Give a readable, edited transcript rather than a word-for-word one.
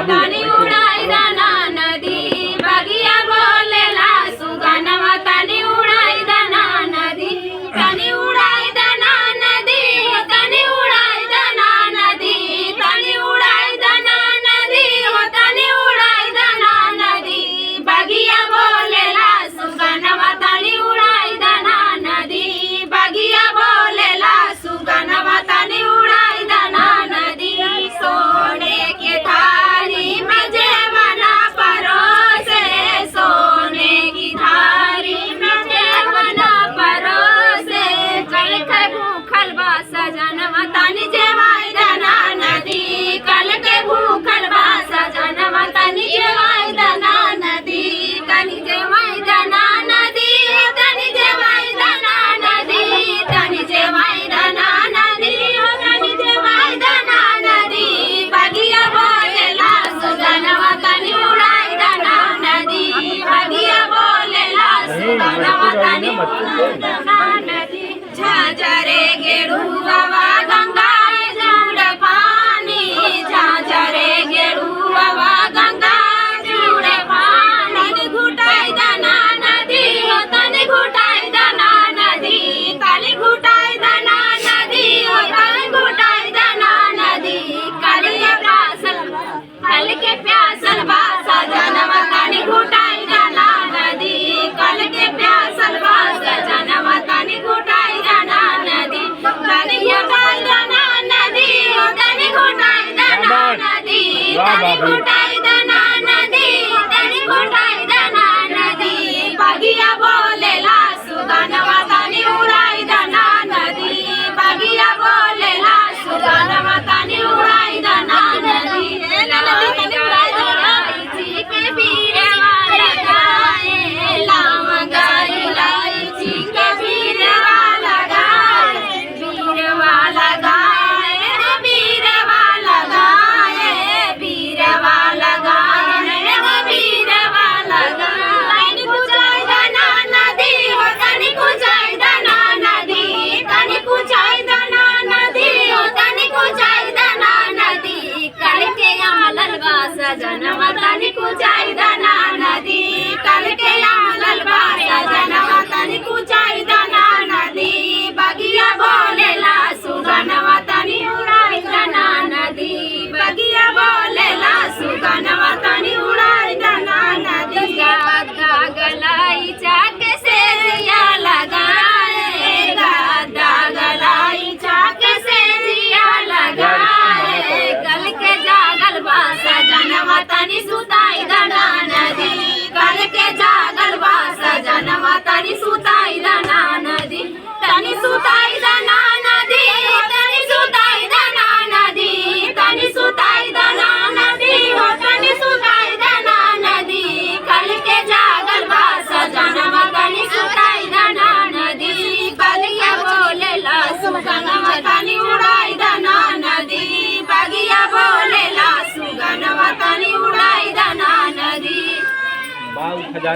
तनी उड़ाई दाना नदी बगिया बोलेला सुगनवा तनी उड़ाई दाना नदी तनी उड़ाई दाना नदी तनी उड़ाई दाना नदी तनी उड़ाई दाना नदी तनी उड़ाई दाना नदी बगिया बोलेला सुगनवा तनी उड़ाई दाना नदी बगिया बोलेला सुगनवा तनी उड़ाई दाना नदी सोने के थारी में जेवना परोसे सोने की थारी में जेवना परोसे कल के भूखल बा सजनवा तनी जेवाई दाना नदी कल के भूखल बा सजनवा तनी जेवाई दाना नदी तनी जेवाई दाना नदी तनी जेवाई दाना नदी तनी जेवाई दाना नदी तनी जेवाई दाना नदी बगिया बोलेला सुगनवा तनी उड़ाई दाना नदी बगिया बोलेला सुगनवा तनी उड़ाई दाना नदी झाझरे गेरुआ गंगा जुड़ पानी झाझरे गेरुआ गंगा जुड़ पानी घुटाई दाना नदी तनी घुटाई दाना नदी तनी घुटाई दाना नदी तनी घुटाई दाना नदी कल के प्यासल बा सजनवा तनी घुटाई दाना नदी कल के प्यासल बा सजनवा तनी घुटाई दाना नदी तनी घुटाई दाना नदी तनी घुटाई दाना नदी तनी घुटाई दाना नदी तनी घुटाई दाना नदी बगिया बोलेला सुगनवा तनी उड़ाई दाना नदी बगिया बोलेला सुगनवा तनी उड़ाई दाना नदी नदी तनी उड़ाई दाना जी के बीरे वाला गाए लाम गाई लाई जी के बीरे वाला गाए बीरे वाला गाए बीरे वाला गाए बीरे वाला गाए बीरे वाला गाए तनी कुचाई दाना नदी हो तनी कुचाई दाना नदी तनी कुचाई दाना नदी हो तनी कुचाई दाना नदी कल के आमलल बा सजनवा तनी कुचाई दाना नदी कल के आमलल बा सजनवा तनी कुचाई दाना नदी बगिया बोलेला सुगनवा तनी उड़ाई दाना नदी बगिया बोलेला सुगनवा तनी उड़ाई दाना नदी गादा गलाई चाके से जिया लगाए गादा गलाई चाके से जिया लगाए कल के जागल बा सजनवा तनी सुताई दाना नदी कल के जागल बा सजनवा तनी सुताई दाना नदी तनी सुताई दाना नदी तनी सुताई दाना नदी तनी सुताई दाना नदी हो तनी सुताई दाना नदी कल के जागल बा सजनवा तनी सुताई दाना नदी बगिया बोलेला सुगनवा तनी उड़ाई दाना नदी बगिया बोलेला सुगनवा तनी उड़ाई दाना नदी बाल खजाने